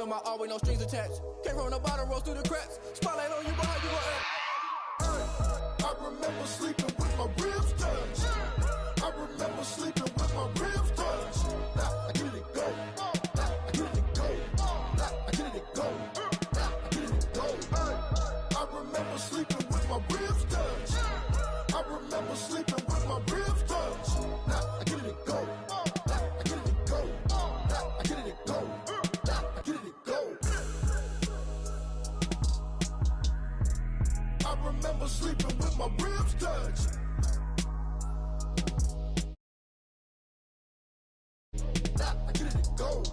in my all with no strings attached. Came from the bottom, rose through the cracks. Spotlight on you, but how you gon' act? I remember sleeping with my ribs touched. I remember sleeping with my ribs touched. Now I get it go. Now I get it go. Now I get it go. Now I get it go. I remember sleeping with my ribs touched. I remember sleeping with my ribs touched. Now I get it go. Now I get it go. Now I get it go. Now I get it go. I remember sleeping with my ribs touched. Now I get it go.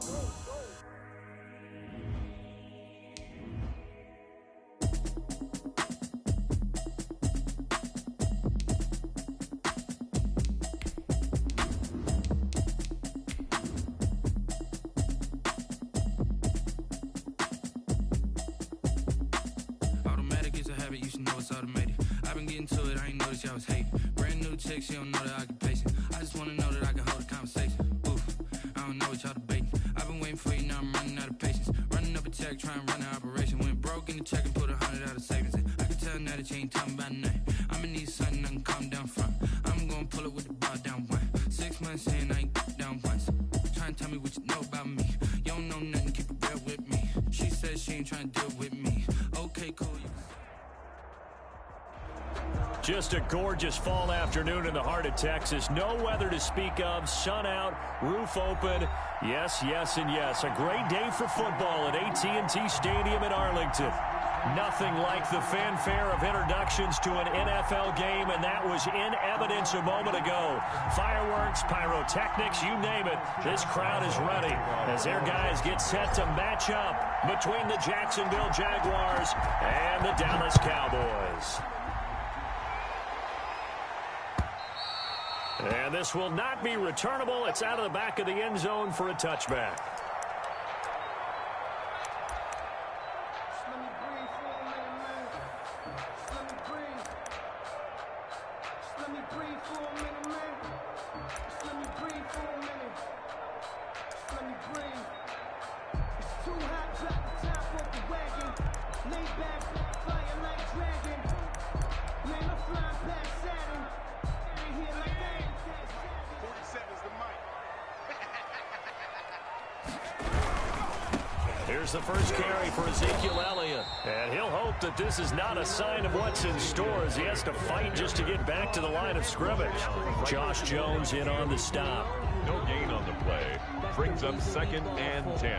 Automatic is a habit, you should know it's automated. I've been getting to it, I ain't noticed y'all was hating. Brand new chick, she don't know the occupation. I just wanna know that I can hold a conversation. Oof, I don't know what y'all debating. I've been waiting for you, now I'm running out of patience. Running up a check, trying to run an operation. Went broke in the check and put 100 out of savings in. I can tell now that you ain't talking about nothing. I'ma need something I can calm down from. I'm gonna pull it with the bar down one. 6 months in, I ain't down once. Trying to tell me what you know about me. You don't know nothing, keep it real with me. She says she ain't trying to deal with me. Okay, cool. Just a gorgeous fall afternoon in the heart of Texas. No weather to speak of. Sun out, roof open. Yes, yes, and yes. A great day for football at AT&T Stadium in Arlington. Nothing like the fanfare of introductions to an NFL game, and that was in evidence a moment ago. Fireworks, pyrotechnics, you name it. This crowd is ready as their guys get set to match up between the Jacksonville Jaguars and the Dallas Cowboys. And this will not be returnable. It's out of the back of the end zone for a touchback. Here's the first carry for Ezekiel Elliott. And he'll hope that this is not a sign of what's in store as he has to fight just to get back to the line of scrimmage. Josh Jones in on the stop. No gain on the play. Brings up 2nd and 10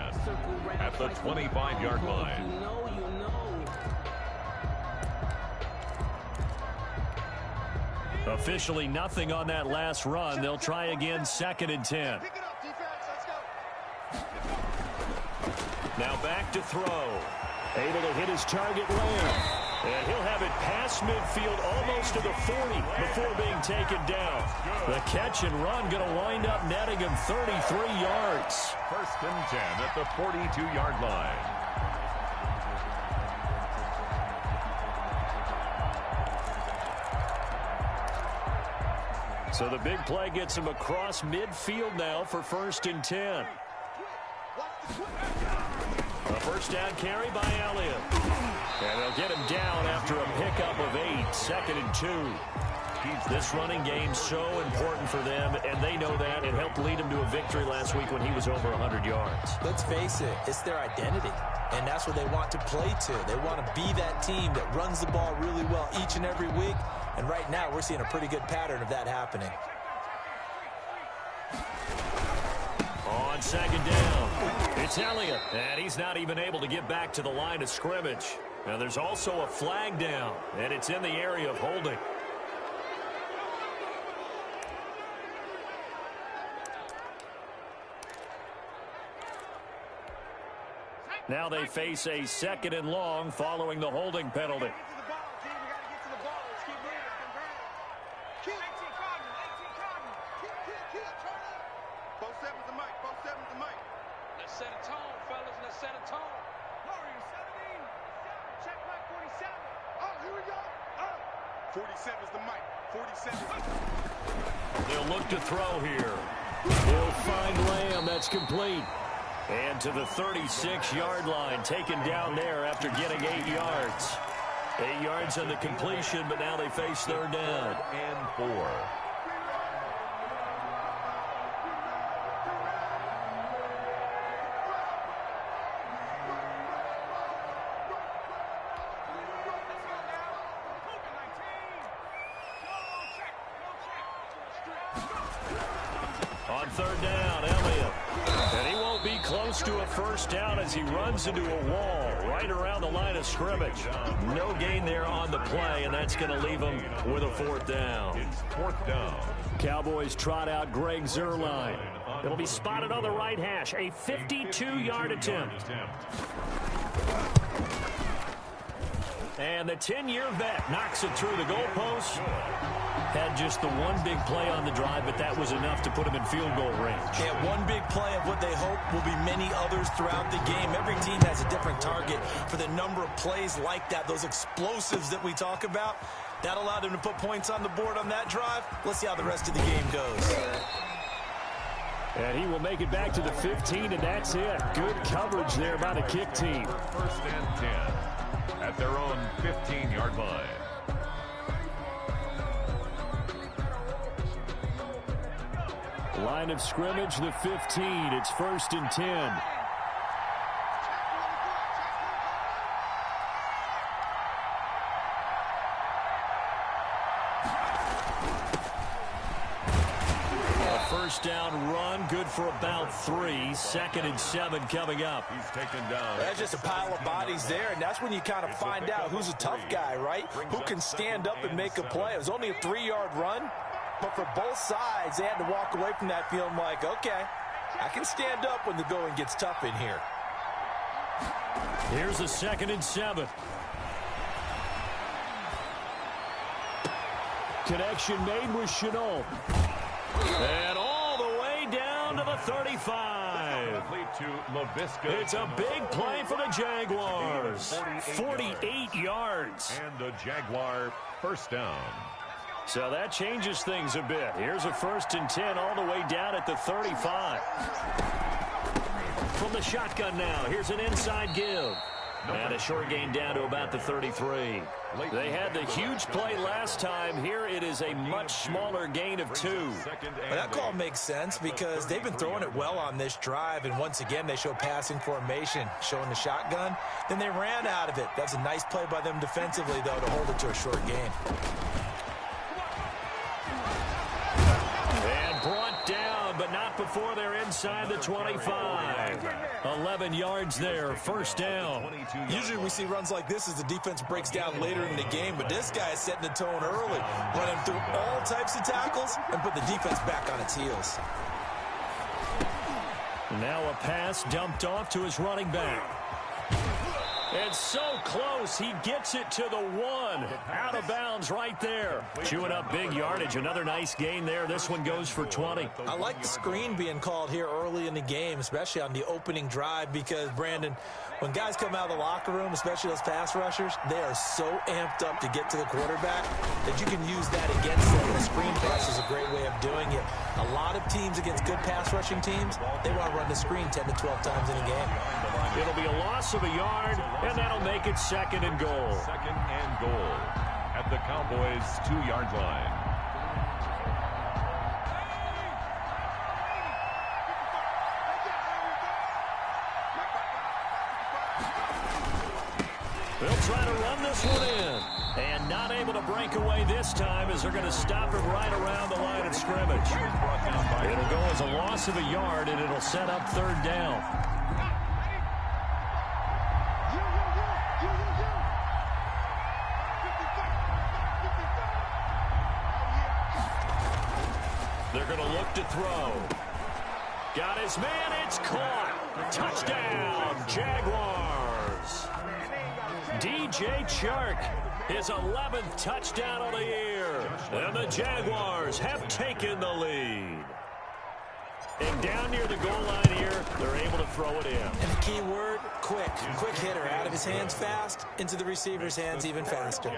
at the 25-yard line. Officially nothing on that last run. They'll try again 2nd and 10. Now back to throw. Able to hit his target Lamb. And he'll have it past midfield almost to the 40 before being taken down. The catch and run going to wind up netting him 33 yards. 1st and 10 at the 42-yard line. So the big play gets him across midfield now for 1st and 10. A first down carry by Elliott. And they'll get him down after a pickup of 8. 2nd and 2. This running game so important for them, and they know that. It helped lead him to a victory last week when he was over 100 yards. Let's face it, it's their identity, and that's what they want to play to. They want to be that team that runs the ball really well each and every week, and right now we're seeing a pretty good pattern of that happening. On 2nd down, it's Elliott, and he's not even able to get back to the line of scrimmage. Now there's also a flag down, and it's in the area of holding. Now they face a 2nd and long following the holding penalty. Let's set a tone, fellas. Let's set a tone. Warriors 17. Check back 47. Oh, here we go. 47 is the mic. 47. They'll look to throw here. They'll find Lamb. That's complete. And to the 36-yard line, taken down there after getting 8 yards. 8 yards on the completion, but now they face third down. And 4. On third down, Elliott. And he won't be close to a first down as he runs into a wall right around the line of scrimmage. No gain there on the play, and that's going to leave him with a fourth down. It's fourth down. Cowboys trot out Greg Zuerlein. It'll be spotted on the right hash. A 52-yard attempt. And the 10-year vet knocks it through the goalpost. Had just the one big play on the drive, but that was enough to put him in field goal range. Yeah, one big play of what they hope will be many others throughout the game. Every team has a different target for the number of plays like that, those explosives that we talk about. That allowed him to put points on the board on that drive. Let's see how the rest of the game goes. And he will make it back to the 15, and that's it. Good coverage there by the kick team. First and 10 at their own 15-yard line. Line of scrimmage, the 15. It's first and 10. First down run, good for about 3. Second and 7 coming up. He's taken down. That's just a pile of bodies there, and that's when you kind of find out who's a tough guy, right? Who can stand up and make a play. It was only a 3-yard run, but for both sides, they had to walk away from that feeling like, okay, I can stand up when the going gets tough in here. Here's a second and 7. Connection made with Chenault. And all the way down to the 35. It's a big play for the Jaguars. 48 yards. And the Jaguar first down. So that changes things a bit. Here's a first and 10 all the way down at the 35. From the shotgun now, here's an inside give. And a short gain down to about the 33. They had the huge play last time. Here it is a much smaller gain of 2. But that call makes sense because they've been throwing it well on this drive. And once again, they show passing formation, showing the shotgun. Then they ran out of it. That's a nice play by them defensively, though, to hold it to a short gain. And brought down, but not before they're inside the 25. 11 yards there, first down. Usually we see runs like this as the defense breaks down later in the game, but this guy is setting the tone early, running through all types of tackles and put the defense back on its heels. Now a pass dumped off to his running back. It's so close, he gets it to the 1. Out of bounds right there. Chewing up big yardage, another nice gain there. This one goes for 20. I like the screen being called here early in the game, especially on the opening drive, because, Brandon, when guys come out of the locker room, especially those pass rushers, they are so amped up to get to the quarterback that you can use that against them. The screen pass is a great way of doing it. A lot of teams against good pass rushing teams, they want to run the screen 10 to 12 times in a game. It'll be a loss of a yard, and that'll make it second and goal. Second and goal at the Cowboys' 2-yard line. They'll try to run this one in. And not able to break away this time as they're going to stop him right around the line of scrimmage. It'll go as a loss of a yard, and it'll set up third down. They're going to look to throw. Got his man. It's caught. Touchdown, Jaguars. DJ Chark, his 11th touchdown of the year. And the Jaguars have taken the lead. And down near the goal line here, they're able to throw it in. And the key word, quick. Quick hitter. Out of his hands fast, into the receiver's hands even faster.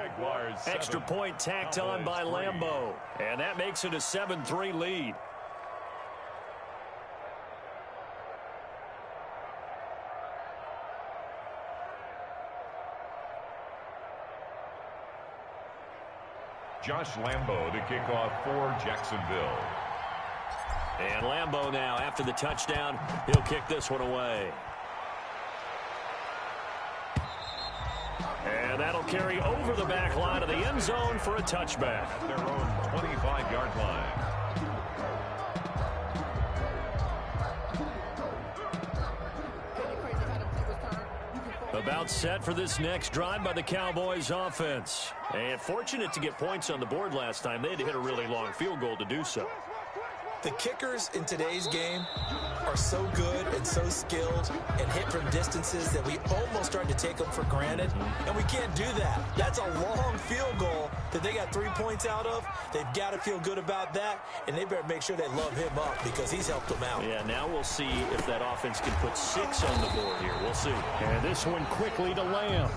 Extra point tacked on by Lambeau. And that makes it a 7-3 lead. Josh Lambo to kick off for Jacksonville. And Lambo now, after the touchdown, he'll kick this one away. And that'll carry over the back line of the end zone for a touchback. At their own 25-yard line. About set for this next drive by the Cowboys offense. And fortunate to get points on the board last time. They had to hit a really long field goal to do so. The kickers in today's game are so good and so skilled and hit from distances that we almost start to take them for granted, and we can't do that. That's a long field goal that they got 3 points out of. They've got to feel good about that, and they better make sure they love him up because he's helped them out. Yeah, now we'll see if that offense can put 6 on the board here. We'll see. And this one quickly to Lamb.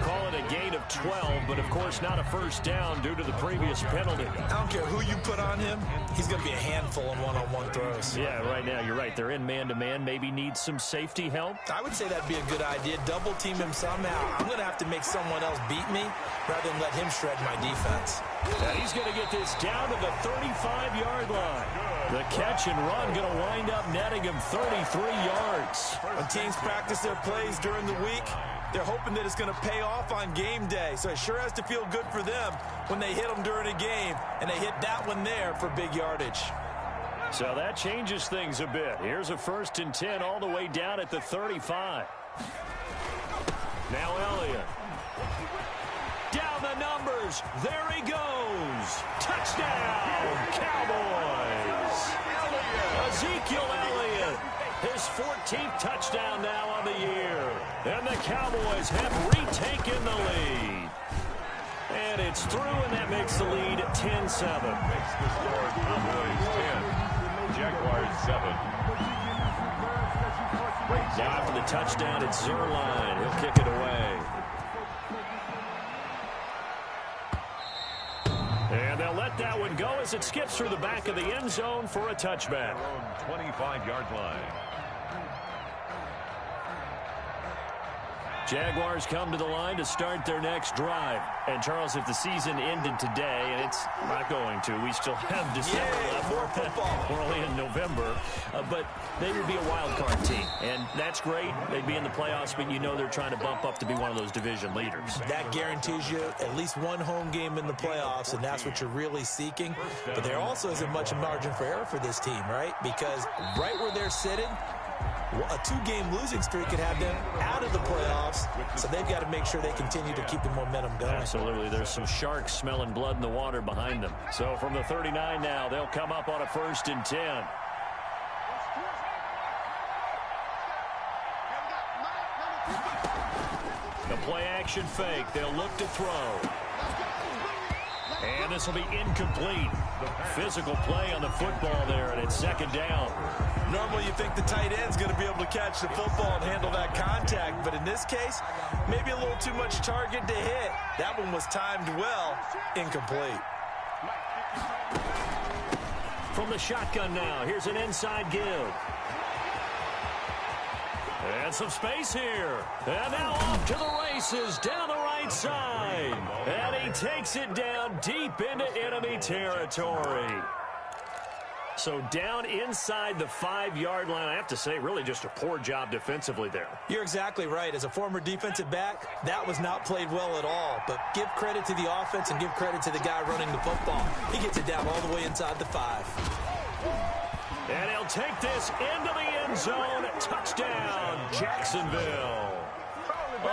Call it a gain of 12, but of course not a first down due to the previous penalty. I don't care who you put on him, he's going to be a handful in one-on-one throws. Yeah, right now you're right. They're in man-to-man. Maybe need some safety help. I would say that'd be a good idea. Double team him somehow. I'm going to have to make someone else beat me rather than let him shred my defense. And he's going to get this down to the 35-yard line. The catch and run going to wind up netting him 33 yards. When teams practice their plays during the week, they're hoping that it's going to pay off on game day. So it sure has to feel good for them when they hit them during a game, and they hit that one there for big yardage. So that changes things a bit. Here's a 1st and 10 all the way down at the 35. Now Elliott. Down the numbers. There he goes. Touchdown, Cowboys. Ezekiel Elliott. His 14th touchdown now on the year. And the Cowboys have retaken the lead. And it's through, and that makes the lead 10-7. Makes the score Cowboys 10, Jaguars 7. Now after the touchdown, it's Zerline. He'll kick it away. And they'll let that one go as it skips through the back of the end zone for a touchback. 25-yard line. Jaguars come to the line to start their next drive. And, Charles, if the season ended today, and it's not going to, we still have December left. More football. We're only in November. But they would be a wild card team. And that's great. They'd be in the playoffs, but you know they're trying to bump up to be one of those division leaders. That guarantees you at least one home game in the playoffs, and that's what you're really seeking. But there also isn't much margin for error for this team, right? Because right where they're sitting, a 2-game losing streak could have them out of the playoffs, so they've got to make sure they continue to keep the momentum going. Absolutely. There's some sharks smelling blood in the water behind them. So from the 39 now, they'll come up on a 1st and 10. The play-action fake. They'll look to throw. And this will be incomplete. Physical play on the football there, and it's 2nd down. Normally you think the tight end's going to be able to catch the football and handle that contact, but in this case, maybe a little too much target to hit. That one was timed well, incomplete. From the shotgun now, here's an inside give. And some space here. And now off to the races down the right side. And he takes it down deep into enemy territory. So down inside the 5-yard line. I have to say, really just a poor job defensively there. You're exactly right. As a former defensive back, that was not played well at all. But give credit to the offense and give credit to the guy running the football. He gets it down all the way inside the 5. And he'll take this into the end zone. Touchdown, Jacksonville.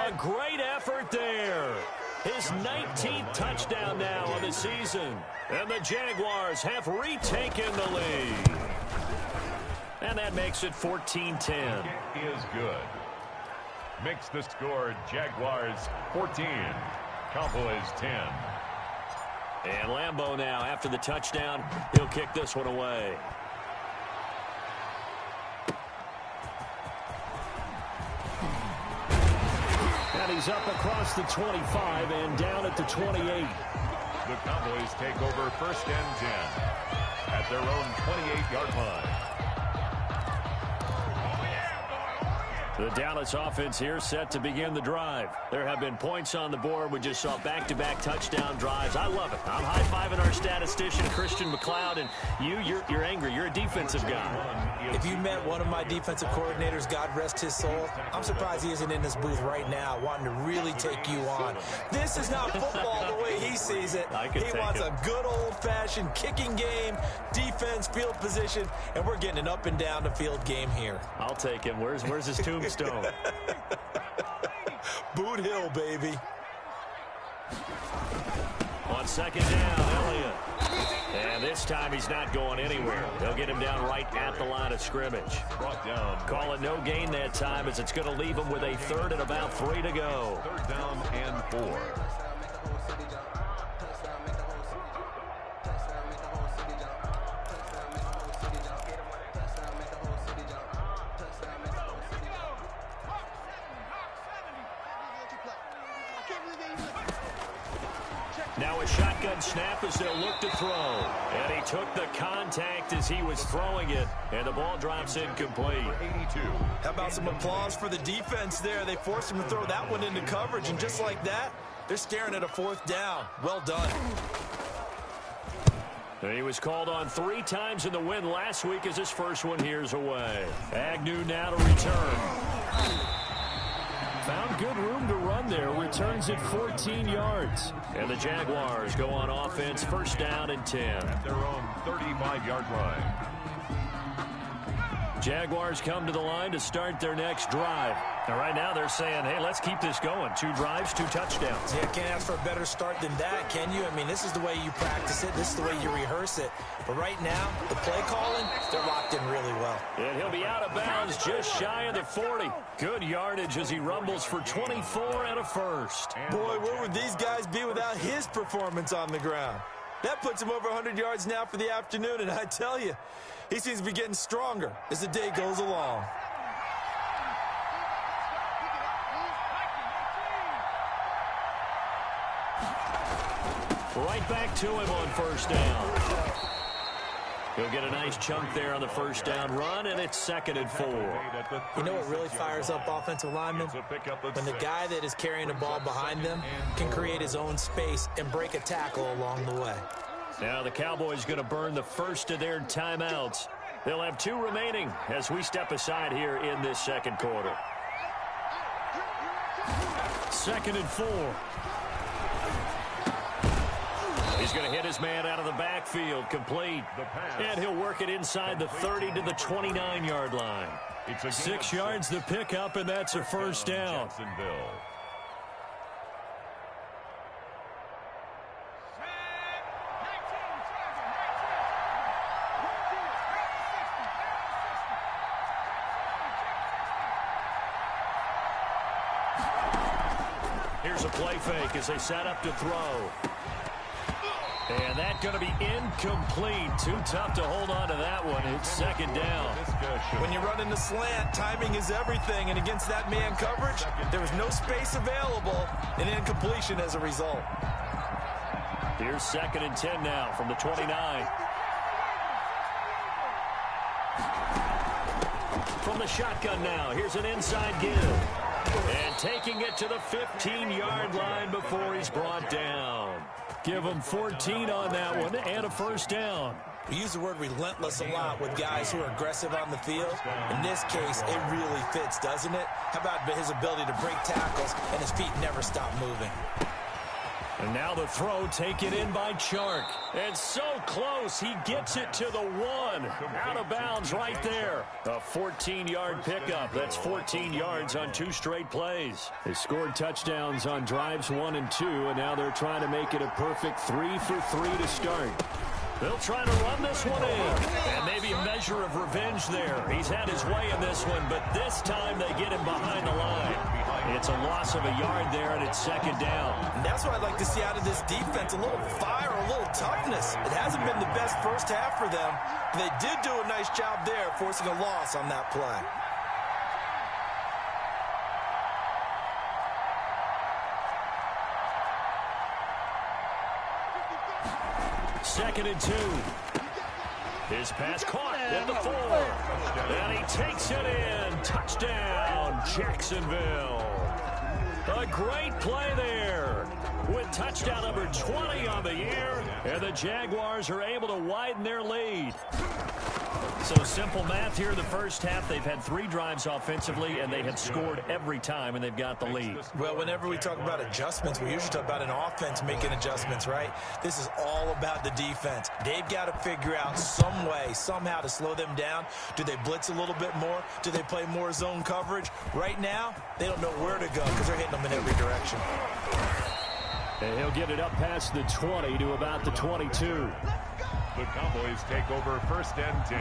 A great effort there. His 19th touchdown now of the season. And the Jaguars have retaken the lead. And that makes it 14-10. It is good. Makes the score Jaguars 14, Cowboys 10. And Lambo now, after the touchdown, he'll kick this one away. And he's up across the 25 and down at the 28. The Cowboys take over 1st and 10 at their own 28-yard line. The Dallas offense here set to begin the drive. There have been points on the board. We just saw back-to-back touchdown drives. I love it. I'm high-fiving our statistician, Christian McLeod, and you're angry. You're a defensive guy. If you met one of my defensive coordinators, God rest his soul, I'm surprised he isn't in this booth right now wanting to really take you on. This is not football the way he sees it. He wants a good old-fashioned kicking game, defense, field position, and we're getting an up-and-down-the-field game here. I'll take him. Where's his tombstone? Boot Hill, baby. On second down, Elliott. And this time he's not going anywhere. They'll get him down right at the line of scrimmage. Brought down. Call it no gain that time, as it's going to leave him with a third and about 3 to go. Third down and 4. Now a shotgun snap as they'll look to throw. And he took the contact as he was throwing it. And the ball drops incomplete. 82. How about some applause for the defense there? They forced him to throw that one into coverage, and just like that, they're staring at a 4th down. Well done. He was called on 3 times in the win last week as his first one here's away. Agnew now to return. Found good room to run there. Returns at 14 yards. And the Jaguars go on offense, first down and 10. At their own 35-yard line. Jaguars come to the line to start their next drive. Now, right now they're saying, hey, let's keep this going. 2 drives, 2 touchdowns. Yeah, can't ask for a better start than that, can you? I mean, this is the way you practice it. This is the way you rehearse it. But right now, the play calling, they're locked in really well. And he'll be out of bounds just shy of the 40. Good yardage as he rumbles for 24 and a first. Boy, where would these guys be without his performance on the ground? That puts him over 100 yards now for the afternoon, and I tell you, he seems to be getting stronger as the day goes along. Right back to him on first down. He'll get a nice chunk there on the first down run, and it's 2nd and 4. You know what really fires up offensive linemen? When the guy that is carrying the ball behind them can create his own space and break a tackle along the way. Now the Cowboys going to burn the first of their timeouts. They'll have 2 remaining as we step aside here in this second quarter. 2nd and 4. He's going to hit his man out of the backfield, complete. And he'll work it inside the 30 to the 29-yard line. 6 yards the pickup, and that's a first down. Here's a play fake as they set up to throw. And that's going to be incomplete. Too tough to hold on to that one. It's 2nd down. When you run in the slant, timing is everything. And against that man coverage, there was no space available, and incompletion as a result. Here's 2nd and 10 now from the 29. From the shotgun now, here's an inside give. And taking it to the 15-yard line before he's brought down. Give him 14 on that one and a first down. We use the word relentless a lot with guys who are aggressive on the field. In this case, it really fits, doesn't it? How about his ability to break tackles and his feet never stop moving? And now the throw taken in by Chark. And so close, he gets it to the 1. Out of bounds right there. A 14-yard pickup. That's 14 yards on 2 straight plays. They scored touchdowns on drives 1 and 2, and now they're trying to make it a perfect 3 for 3 to start. They'll try to run this one in. And maybe a measure of revenge there. He's had his way in this one, but this time they get him behind the line. It's a loss of a yard there, and it's 2nd down. And that's what I'd like to see out of this defense, a little fire, a little toughness. It hasn't been the best first half for them, but they did do a nice job there, forcing a loss on that play. Second and 2. His pass caught at the 4. And he takes it in. Touchdown, Jacksonville. A great play there with touchdown number 20 on the year. And the Jaguars are able to widen their lead. So simple math here in the first half. They've had 3 drives offensively, and they have scored every time, and they've got the lead. Well, whenever we talk about adjustments, we usually talk about an offense making adjustments, right? This is all about the defense. They've got to figure out some way, somehow to slow them down. Do they blitz a little bit more? Do they play more zone coverage? Right now, they don't know where to go because they're hitting them in every direction. And he'll get it up past the 20 to about the 22. The Cowboys take over 1st and 10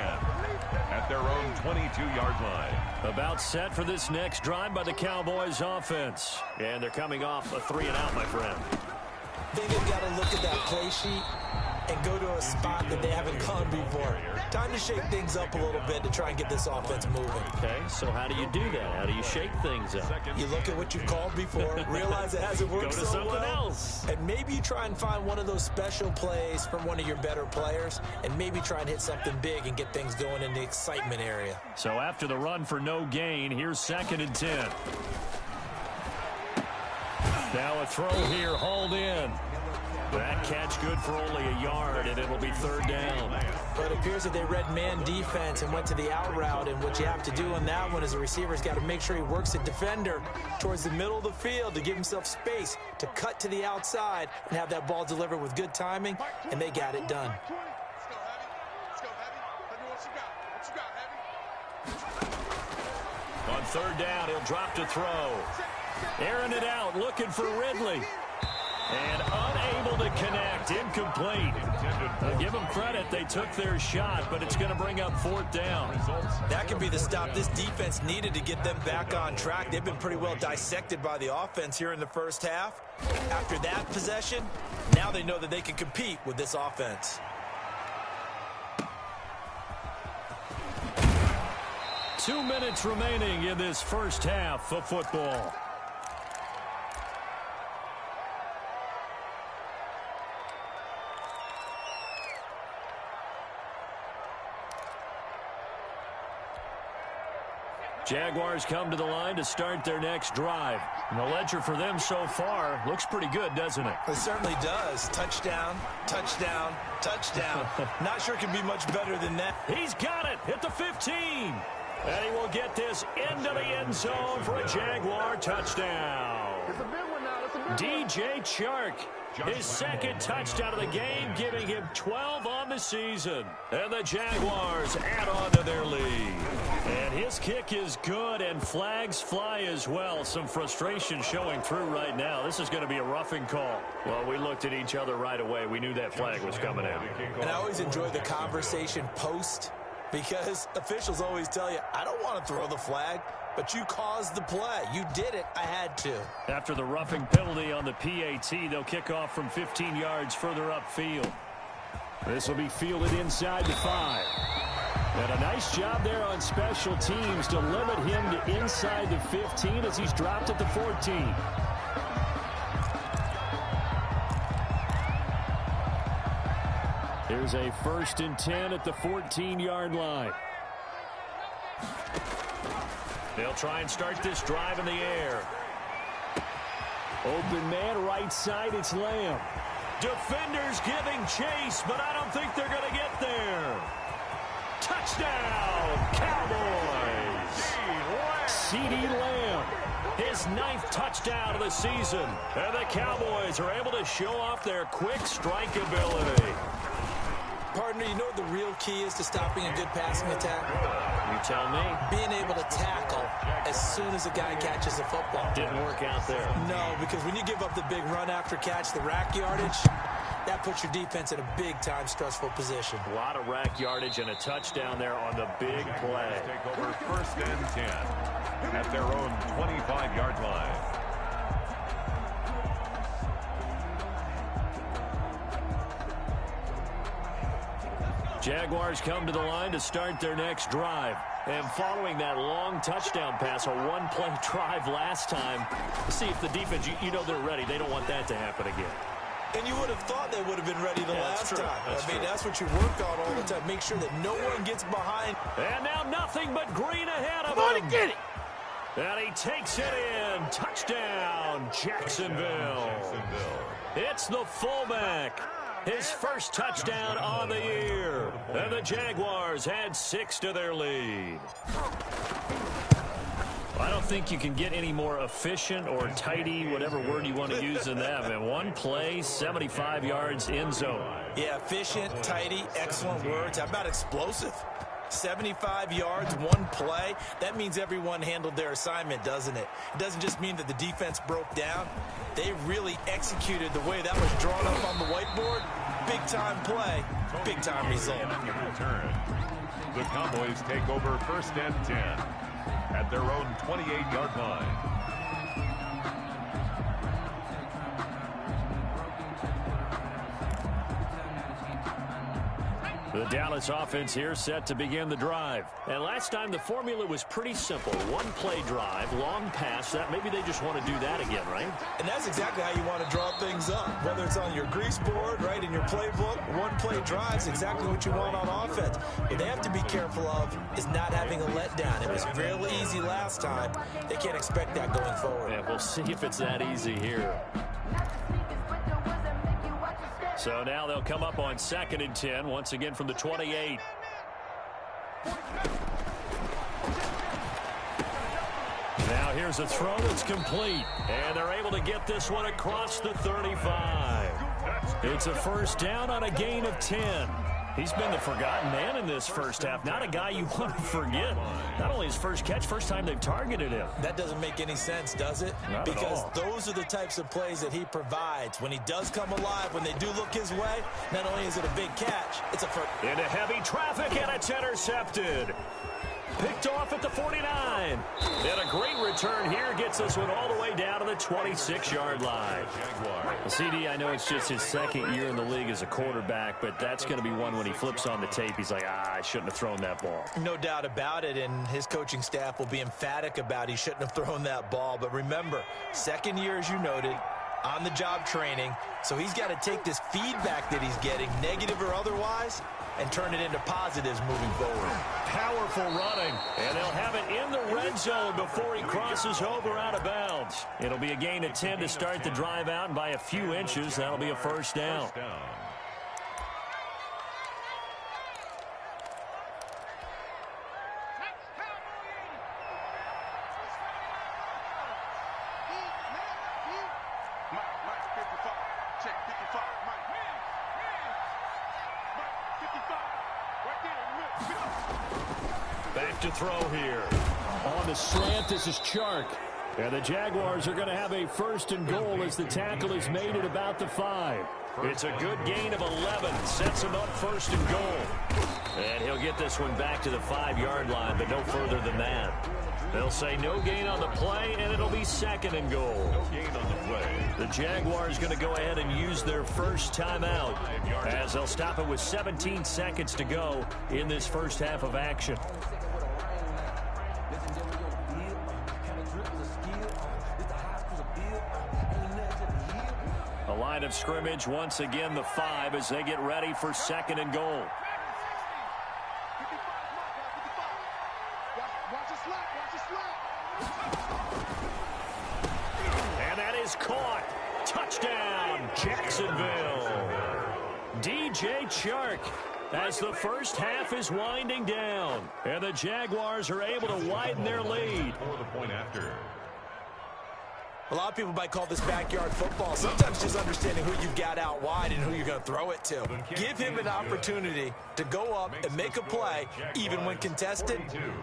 at their own 22-yard line. About set for this next drive by the Cowboys offense. And they're coming off a 3-and-out, my friend. I think they've got to look at that play sheet and go to a spot that they haven't gone before. Time to shake things up a little bit to try and get this offense moving. Okay, so how do you do that? How do you shake things up? You look at what you've called before, realize it hasn't worked Go to so something well, else. and maybe you try and find one of those special plays from one of your better players, and maybe try and hit something big and get things going in the excitement area. So after the run for no gain, here's 2nd and 10. Now a throw here, hauled in. That catch good for only a yard, and it'll be 3rd down. But it appears that they read man defense and went to the out route, and what you have to do on that one is the receiver's got to make sure he works the defender towards the middle of the field to give himself space to cut to the outside and have that ball delivered with good timing, and they got it done. On 3rd down, he'll drop to throw. Airing it out, looking for Ridley. And unable to connect, incomplete. I'll give them credit, they took their shot, but it's going to bring up 4th down. That could be the stop this defense needed to get them back on track. They've been pretty well dissected by the offense here in the first half. After that possession, now they know that they can compete with this offense. Two minutes remaining in this first half of football. Jaguars come to the line to start their next drive. And the ledger for them so far looks pretty good, doesn't it? It certainly does. Touchdown, touchdown, touchdown. Not sure it can be much better than that. He's got it at the 15. And he will get this into the end zone for a Jaguar touchdown. It's a big one now. It's a big one. DJ Chark, his 2nd touchdown of the game, giving him 12 on the season. And the Jaguars add on to their lead. And his kick is good, and flags fly as well. Some frustration showing through right now. This is going to be a roughing call. Well, we looked at each other right away. We knew that flag was coming out. And I always enjoy the conversation post, because officials always tell you, I don't want to throw the flag, but you caused the play. You did it. I had to. After the roughing penalty on the PAT, they'll kick off from 15 yards further upfield. This will be fielded inside the 5. And a nice job there on special teams to limit him to inside the 15 as he's dropped at the 14. Here's a 1st and 10 at the 14-yard line. They'll try and start this drive in the air. Open man, right side, it's Lamb. Defenders giving chase, but I don't think they're going to get there. Touchdown, Cowboys! CeeDee Lamb, his 9th touchdown of the season. And the Cowboys are able to show off their quick strike ability. Partner, you know what the real key is to stopping a good passing attack? You tell me. Being able to tackle as soon as a guy catches the football. Didn't work out there. No, because when you give up the big run after catch, the rack yardage, that puts your defense in a big-time stressful position. A lot of rack yardage and a touchdown there on the big play. Take over 1st and 10 at their own 25-yard line. Jaguars come to the line to start their next drive. And following that long touchdown pass, a one-play drive last time, see if the defense, you know they're ready. They don't want that to happen again. And you would have thought they would have been ready the last time. That's what you work on all the time. Make sure that no one gets behind. And now nothing but green ahead of him. Come on and get it. And he takes it in. Touchdown, Jacksonville. It's the fullback. His first touchdown on the year. And the Jaguars add 6 to their lead. I don't think you can get any more efficient or tidy, whatever word you want to use in that. And one play, 75 yards in zone. Yeah, efficient, tidy, excellent words. How about explosive? 75 yards, one play. That means everyone handled their assignment, doesn't it? It doesn't just mean that the defense broke down. They really executed the way that was drawn up on the whiteboard. Big-time play, big-time result. Return. The Cowboys take over 1st and 10 at their own 28-yard line. The Dallas offense here set to begin the drive. And last time the formula was pretty simple. One play drive, long pass. That maybe they just want to do that again, right? And that's exactly how you want to draw things up. Whether it's on your grease board, right, in your playbook, one play drives exactly what you want on offense. What they have to be careful of is not having a letdown. It was fairly easy last time. They can't expect that going forward. Yeah, we'll see if it's that easy here. So now they'll come up on 2nd and 10, once again from the 28. Now here's a throw that's complete, and they're able to get this one across the 35. It's a first down on a gain of 10. He's been the forgotten man in this first half. Not a guy you want to forget. Not only his first catch, first time they've targeted him. That doesn't make any sense, does it? Not because at all. Those are the types of plays that he provides. When he does come alive, when they do look his way, not only is it a big catch, it's a first. Into heavy traffic, and it's intercepted. Picked off at the 49. And a great return here gets this one all the way down to the 26-yard line. CD, I know it's just his 2nd year in the league as a quarterback, but that's going to be one when he flips on the tape. He's like, I shouldn't have thrown that ball. No doubt about it, and his coaching staff will be emphatic about he shouldn't have thrown that ball. But remember, 2nd year, as you noted, on-the-job training, so he's got to take this feedback that he's getting, negative or otherwise, and turn it into positives moving forward. Powerful running, and they'll have it in the red zone before he crosses over out of bounds. It'll be a gain of 10 to start the drive out, and by a few inches, that'll be a first down. Back to throw here. On the slant, this is Chark. And the Jaguars are going to have a 1st and goal as the tackle is made at about the 5. It's a good gain of 11. Sets him up 1st and goal. And he'll get this one back to the 5-yard line, but no further than that. They'll say no gain on the play, and it'll be 2nd and goal. No gain on the play. The Jaguars going to go ahead and use their first timeout as they'll stop it with 17 seconds to go in this first half of action. A line of scrimmage, once again the 5 as they get ready for 2nd and goal. And that is caught. Touchdown, Jacksonville. DJ Chark as the first half is winding down. And the Jaguars are able to widen their lead. For the point after. A lot of people might call this backyard football. Sometimes just understanding who you've got out wide and who you're going to throw it to. Give him an opportunity to go up and make a play, even when contested.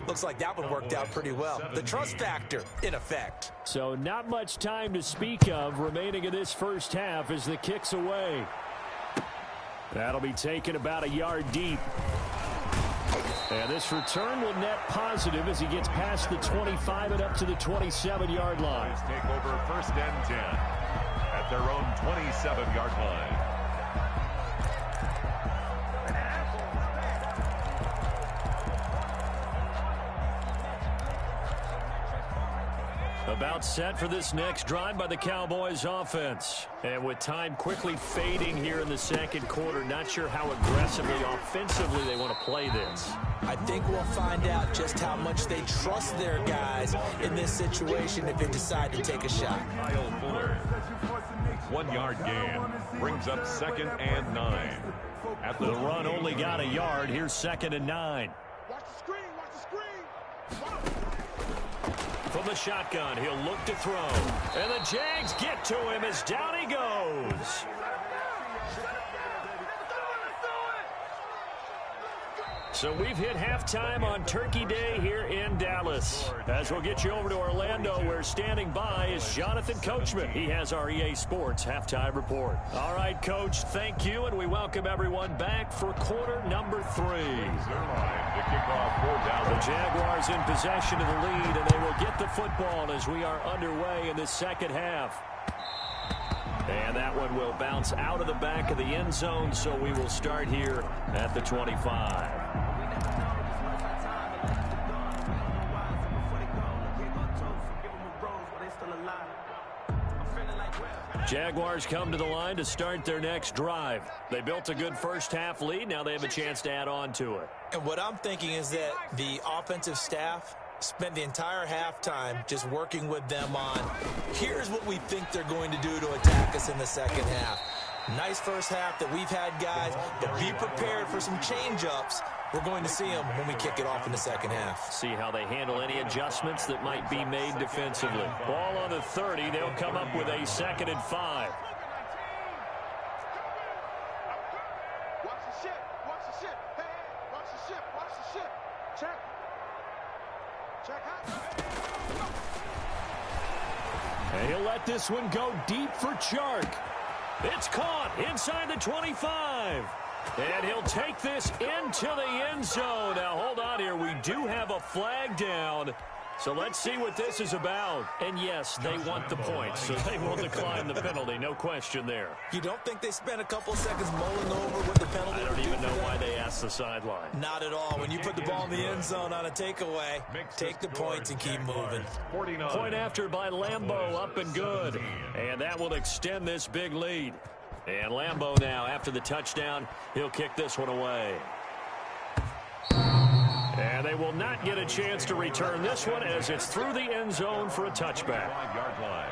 Looks like that one worked out pretty well. The trust factor in effect. So not much time to speak of remaining in this first half as the kick's away. That'll be taken about a yard deep. And this return will net positive as he gets past the 25 and up to the 27-yard line. Take over 1st and 10 at their own 27-yard line. About set for this next drive by the Cowboys offense. And with time quickly fading here in the second quarter, not sure how aggressively, offensively they want to play this. I think we'll find out just how much they trust their guys in this situation if they decide to take a shot. Kyle Fuller. 1 yard gain. Brings up 2nd and 9. At the run only got a yard. Here's 2nd and 9. Watch the screen. Watch the screen. From the shotgun, he'll look to throw. And the Jags get to him as down he goes. So we've hit halftime on Turkey Day here in Dallas. As we'll get you over to Orlando, where standing by is Jonathan Coachman. He has our EA Sports halftime report. All right, Coach, thank you, and we welcome everyone back for quarter number 3. The Jaguars in possession of the lead, and they will get the football as we are underway in the second half. And that one will bounce out of the back of the end zone, so we will start here at the 25. Jaguars come to the line to start their next drive. They built a good first half lead. Now they have a chance to add on to it. And what I'm thinking is that the offensive staff spent the entire halftime just working with them on, here's what we think they're going to do to attack us in the second half. Nice first half that we've had, guys, but be prepared for some change-ups. We're going to see them when we kick it off in the second half. See how they handle any adjustments that might be made defensively. Ball on the 30. They'll come up with a 2nd and 5. Watch the ship. Watch the ship. Hey, watch the ship. Watch the ship. Check. Check out. And he'll let this one go deep for Chark. It's caught inside the 25. And he'll take this into the end zone. Now, hold on here. We do have a flag down. So let's see what this is about. And, yes, they want the points, so they will decline the penalty. No question there. You don't think they spent a couple seconds mulling over what the penalty I don't even know why they asked the sideline. Not at all. When you put the ball in the end zone on a takeaway, take the points and keep moving. Point after by Lambeau, up and good. And that will extend this big lead. And Lambeau now, after the touchdown, he'll kick this one away. And they will not get a chance to return this one as it's through the end zone for a touchback. 5-yard line.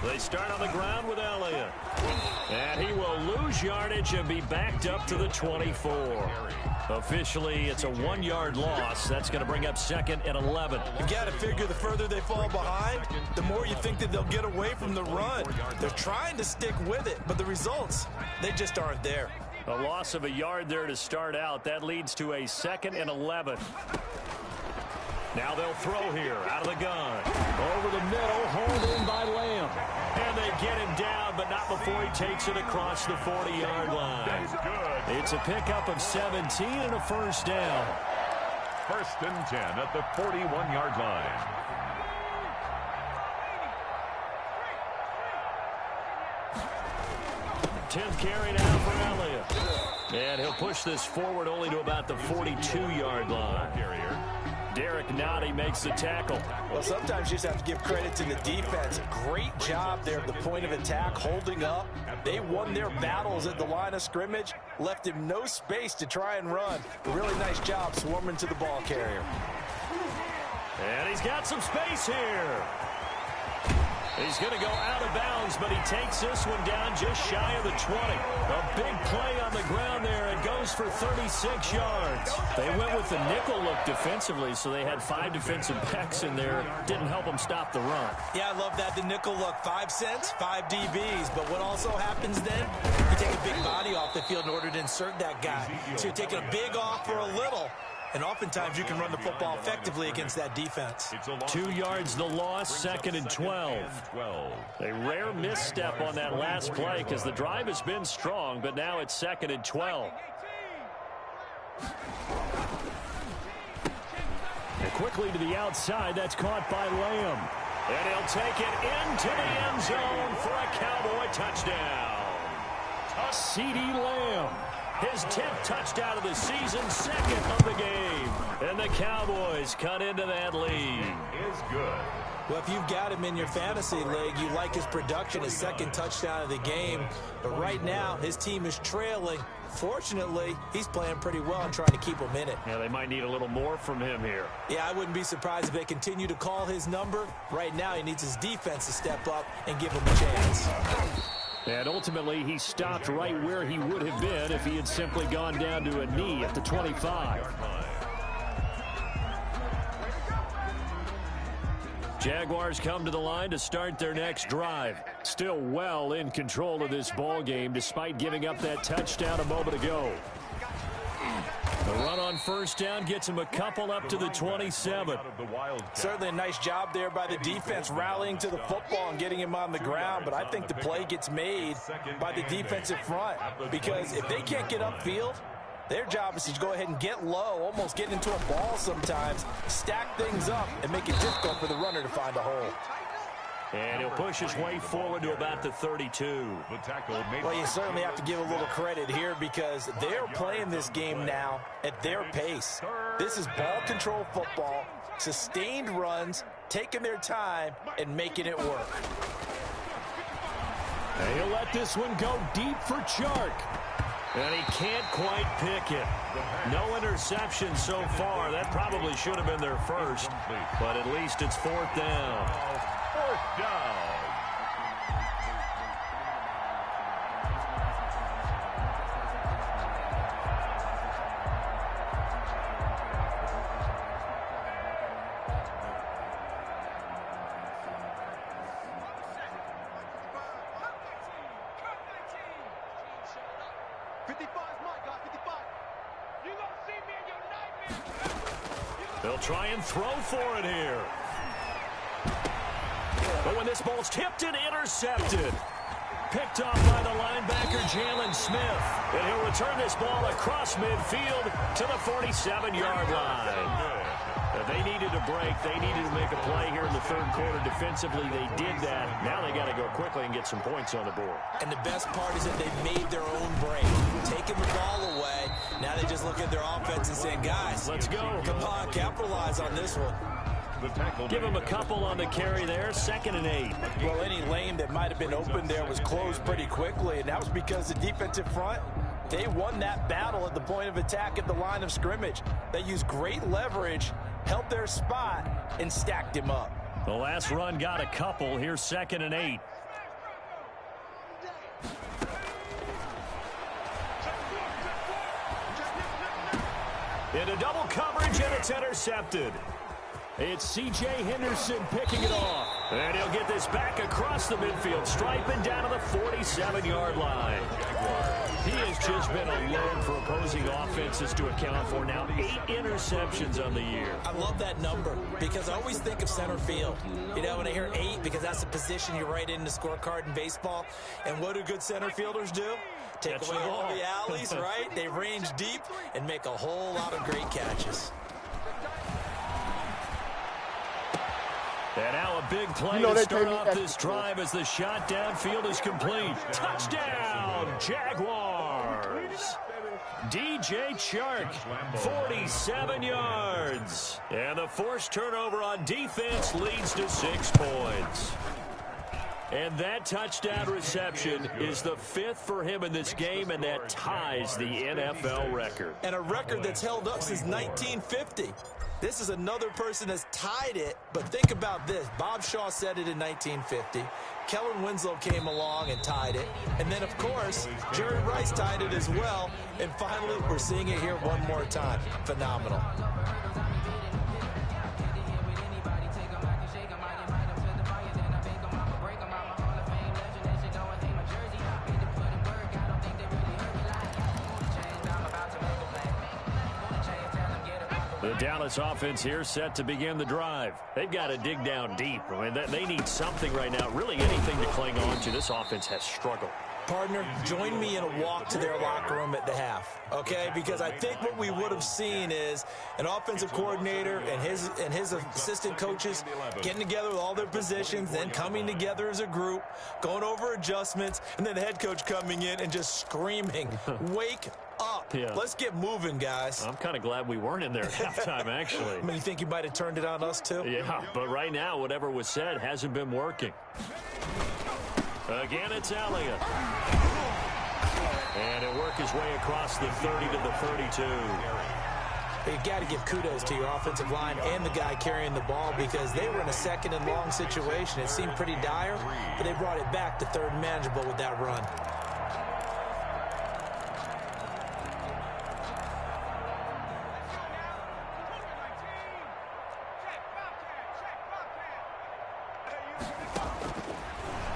They start on the ground with Elliott. And he will lose yardage and be backed up to the 24. Officially, it's a 1-yard loss. That's going to bring up 2nd and 11. You got to figure the further they fall behind, the more you think that they'll get away from the run. They're trying to stick with it, but the results, they just aren't there. A loss of a yard there to start out. That leads to a 2nd and 11. Now they'll throw here out of the gun. Over the middle, hauled in by Lamb. And they get him down, but not before he takes it across the 40-yard line. It's a pickup of 17 and a first down. 1st and 10 at the 41-yard line. Tenth carry now for Elliott. And he'll push this forward only to about the 42-yard line. Derek Nottie makes the tackle. Well, sometimes you just have to give credit to the defense. Great job there at the point of attack, holding up. They won their battles at the line of scrimmage, left him no space to try and run. A really nice job swarming to the ball carrier. And he's got some space here. He's going to go out of bounds, but he takes this one down just shy of the 20. A big play on the ground there. It goes for 36 yards. They went with the nickel look defensively, so they had 5 defensive backs in there. Didn't help them stop the run. Yeah, I love that, the nickel look. 5 cents, 5 DBs. But what also happens then, you take a big body off the field in order to insert that guy. So you're taking a big off for a little. And oftentimes you can run the football effectively against that defense. 2 yards the loss, 2nd and 12. A rare misstep on that last play because the drive has been strong, but now it's 2nd and 12. quickly to the outside. That's caught by Lamb. And he'll take it into the end zone for a Cowboy touchdown. CeeDee Lamb, his 10th touchdown of the season, 2nd of the game. And the Cowboys cut into that lead. Is good. Well, if you've got him in your fantasy league, you like his production, his 2nd touchdown of the game. But right now, his team is trailing. Fortunately, he's playing pretty well and trying to keep him in it. Yeah, they might need a little more from him here. Yeah, I wouldn't be surprised if they continue to call his number. Right now, he needs his defense to step up and give him a chance. And ultimately, he stopped right where he would have been if he had simply gone down to a knee at the 25. Jaguars come to the line to start their next drive. Still well in control of this ball game despite giving up that touchdown a moment ago. The run on first down gets him a couple up to the 27. Certainly a nice job there by the defense rallying to the football and getting him on the ground, but I think the play gets made by the defensive front because if they can't get upfield, their job is to go ahead and get low, almost get into a ball sometimes, stack things up, and make it difficult for the runner to find a hole. And he'll push his way forward to about the 32. Well, you certainly have to give a little credit here because they're playing this game now at their pace. This is ball control football, sustained runs, taking their time, and making it work. And he'll let this one go deep for Chark. And he can't quite pick it. No interception so far. That probably should have been their first. But at least it's 4th down. 4th down. They'll try and throw for it here. But when this ball's tipped and intercepted. Picked off by the linebacker, Jalen Smith. And he'll return this ball across midfield to the 47-yard line. They needed a break. They needed to make a play here in the 3rd quarter. Defensively, they did that. Now they got to go quickly and get some points on the board. And the best part is that they've made their own break. Taking the ball away. Now they just look at their offense and saying, guys, let's go. Come on, capitalize on this one. Give him a couple on the carry there. 2nd and 8. Well, any lane that might have been open there was closed pretty quickly, and that was because the defensive front, they won that battle at the point of attack at the line of scrimmage. They used great leverage, held their spot, and stacked him up. The last run got a couple. Here's 2nd and 8. Into double coverage, and it's intercepted. It's C.J. Henderson picking it off. And he'll get this back across the midfield stripe and down to the 47-yard line. He has just been a load for opposing offenses to account for. Now 8 interceptions on the year. I love that number because I always think of center field. You know, when I hear 8, because that's the position you write in the scorecard in baseball. And what do good center fielders do? Take away all the alleys, right? They range deep and make a whole lot of great catches. And now a big play to start off this drive as the shot downfield is complete. Touchdown, Jaguars! DJ Chark, 47 yards. And the forced turnover on defense leads to 6 points. And that touchdown reception is the 5th for him in this game, and that ties the NFL record. And a record that's held up since 1950. This is another person that's tied it, but think about this. Bob Shaw said it in 1950. Kellen Winslow came along and tied it. And then, of course, Jerry Rice tied it as well. And finally, we're seeing it here one more time. Phenomenal. The Dallas offense here set to begin the drive. They've got to dig down deep. I mean, they need something right now, really anything to cling on to. This offense has struggled. Partner, join me in a walk to their locker room at the half, okay? Because I think what we would have seen is an offensive coordinator and his assistant coaches getting together with all their positions, then coming together as a group, going over adjustments, and then the head coach coming in and just screaming, wake up. Yeah. Let's get moving, guys. I'm kind of glad we weren't in there at halftime, actually. I mean, you think you might have turned it on us, too? Yeah, but right now, whatever was said hasn't been working. Again, it's Elliott. And it worked his way across the 30 to the 32. You got to give kudos to your offensive line and the guy carrying the ball because they were in a second and long situation. It seemed pretty dire, but they brought it back to third and manageable with that run.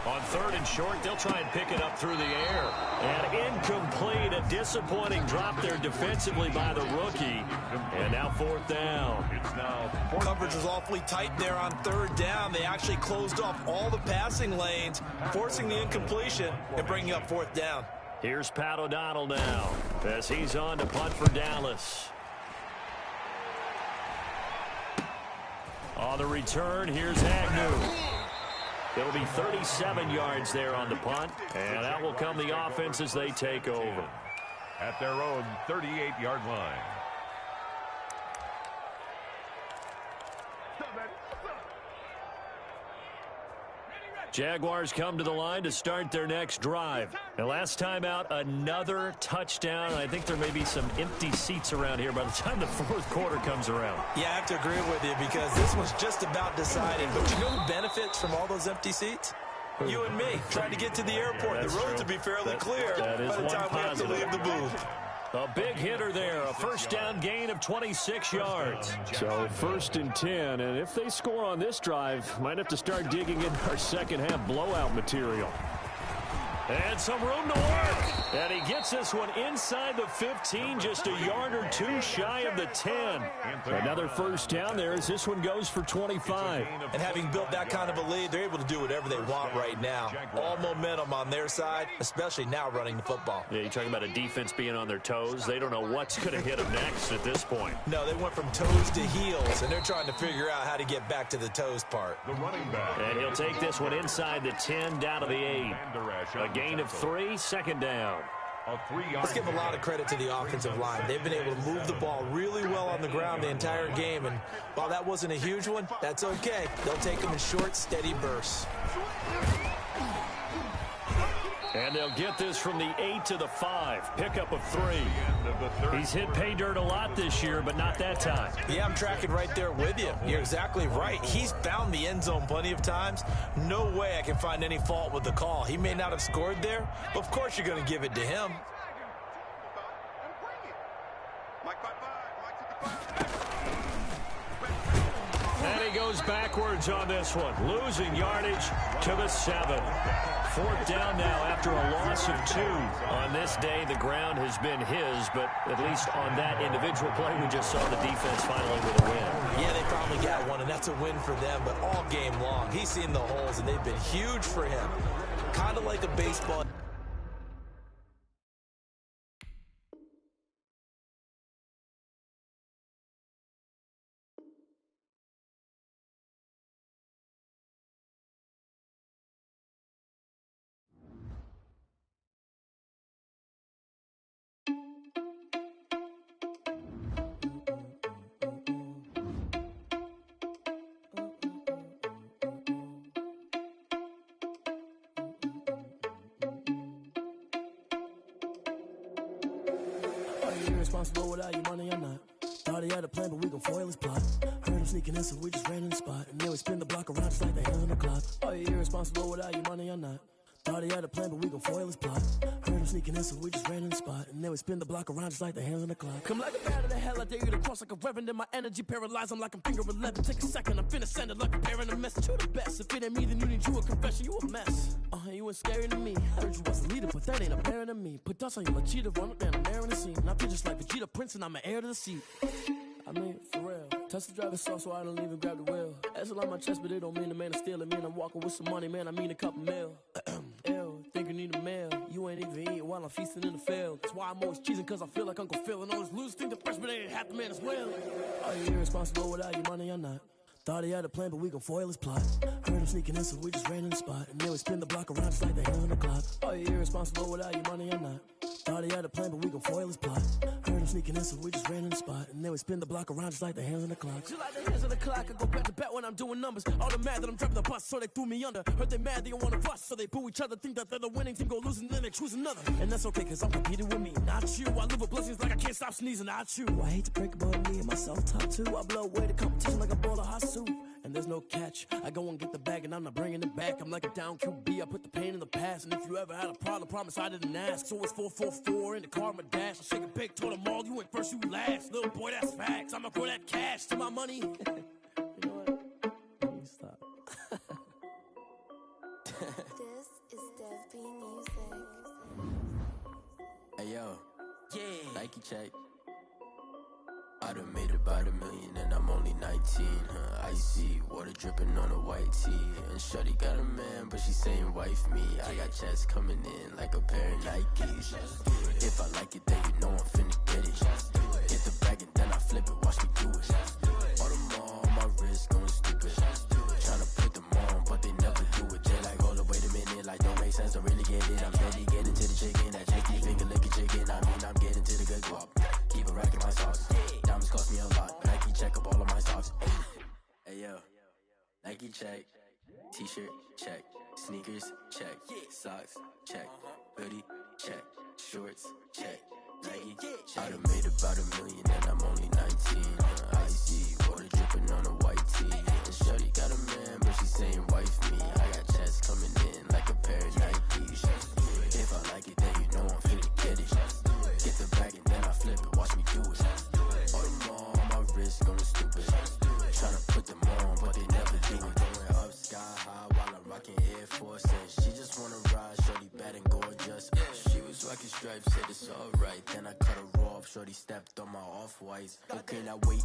On third and short, they'll try and pick it up through the air. And incomplete, a disappointing drop there defensively by the rookie. And now fourth down. It's now Coverage was awfully tight there on third down. They actually closed off all the passing lanes, forcing the incompletion and bringing up fourth down. Here's Pat O'Donnell now as he's on to punt for Dallas. On the return, here's Agnew. It'll be 37 yards there on the punt, and that will come the offense as they take over. at their own 38-yard line. Jaguars come to the line to start their next drive. And last time out, another touchdown. I think there may be some empty seats around here by the time the fourth quarter comes around. Yeah, I have to agree with you because this was just about decided. But you know who benefits from all those empty seats? You and me, trying to get to the airport. Yeah, the roads true. will be fairly clear that is by the time we have to leave the booth. A big hitter there, a first down gain of 26 yards. So 1st and 10, and if they score on this drive, might have to start digging in our second half blowout material. And some room to work. And he gets this one inside the 15, just a yard or two shy of the 10. Another first down there as this one goes for 25. And having built that kind of a lead, they're able to do whatever they want right now. All momentum on their side, especially now running the football. Yeah, you're talking about a defense being on their toes. They don't know what's going to hit them next at this point. No, they went from toes to heels, and they're trying to figure out how to get back to the toes part. The running back. And he'll take this one inside the 10, down to the 8. A gain of 3, second down. Let's give a lot of credit to the offensive line. They've been able to move the ball really well on the ground the entire game, and while that wasn't a huge one, that's okay. They'll take them in short, steady bursts. And they'll get this from the 8 to the 5. Pickup of 3. He's hit pay dirt a lot this year, but not that time. Yeah, I'm tracking right there with you. You're exactly right. He's found the end zone plenty of times. No way I can find any fault with the call. He may not have scored there, but of course you're going to give it to him. And he goes backwards on this one, losing yardage to the 7. Fourth down now after a loss of 2. On this day, the ground has been his, but at least on that individual play, we just saw the defense finally with a win. Yeah, they probably got one, and that's a win for them, but all game long, he's seen the holes, and they've been huge for him. Kind of like a baseball. Irresponsible without your money or not. Thought he had a plan, but we gon' foil his plot. Heard him sneaking in, so we just ran in the spot. And then we spin the block around just like the hands on the clock. Are you irresponsible without your money or not? Thought he had a plan, but we gon' foil his plot. Heard him sneaking in, so we just ran in the spot. And then we spin the block around just like the hands on the clock. Come like a bat of the hell, I dare you to cross like a reverend. In my energy paralyzed, I'm like I'm finger 11. Take a second, I'm finna send it like a parent a message. You the best, if it ain't me, then you need you a confession. You a mess. You ain't scary to me. Heard you was a leader, but that ain't apparent to me. Put dust on you like cheetah, run up down the air in the scene. I feel just like Vegeta Prince, and I'm an heir to the seat. I mean, for real. Touch the driver's sauce, so I don't even grab the wheel. S on my chest, but it don't mean the man is stealing. Man, I'm walking with some money, man, I mean a couple mil. Ew, think you need a mail. You you ain't even eating while I'm feasting in the field. That's why I'm always cheesing, cause I feel like Uncle Phil. And all this losers think the freshman ain't half the man as well. Are you irresponsible without your money or not? Thought he had a plan, but we gon' foil his plot. Heard him sneaking in, so we just ran in the spot. And then we spin the block around just like the hands on the clock. Are you irresponsible without your money or not? Thought he had a plan, but we gon' foil his plot. Heard him sneaking in, so we just ran in the spot. And then we spin the block around just like the hands on the clock. Just like the hands on the clock, I go back to back when I'm doing numbers. All the mad that I'm driving the bus, so they threw me under. Heard they mad, they don't wanna bust, so they boo each other. Think that they're the winning team, go losing, then they choose another. And that's okay, cause I'm competing with me, not you. I live with blessings like I can't stop sneezing, not you. I hate to break about me and myself top two. I blow away the competition like a bowl of hot soup. And there's no catch. I go and get the bag and I'm not bringing it back. I'm like a down QB, I put the pain in the past. And if you ever had a problem, promise I didn't ask. So it's 444 in the car, my dash. I shake a big, told them all, you ain't first, you last. Little boy, that's facts. I'ma throw that cash to my money. You know what? Let me stop. This is Dev B Music. Hey yo, yeah. Nike check. I done made about $1 million and I'm only 19, Icy, water dripping on a white tee. And shawty got a man, but she saying wife me. I got checks coming in like a pair of Nikes. If I like it, then you know I'm finna get it. Get the bag and then I flip it, watch me do it. All them on my wrist going stupid. Tryna put them on, but they never do it. They like, hold up, wait a minute, like don't make sense, don't really get it. I'm steady getting to the chicken, that checky finger licking chicken. I mean, I'm getting to the good guap. Keep a rack in my sauce. Diamonds cost me a lot. Nike check up all of my socks. Hey yo, Nike check. T-shirt check. Sneakers check. Socks check. Hoodie check. Shorts check. Nike check. I done made about $1 million and I'm only 19. Icy, water dripping on a white tee. And shorty got a man, but she saying wife me. I got checks coming in like a pair of Nikes. If I like it, then you know I'm finna get it. Get the bag and then I flip it, watch me do it. All them on my wrist going stupid. Tryna put them on, but they never do it. Going up sky high while I'm rocking Air Force. And she just wanna ride, shorty bad and gorgeous. She was rocking stripes, said it's alright. Then I cut her off, shorty stepped on my off-whites. Okay, now wait,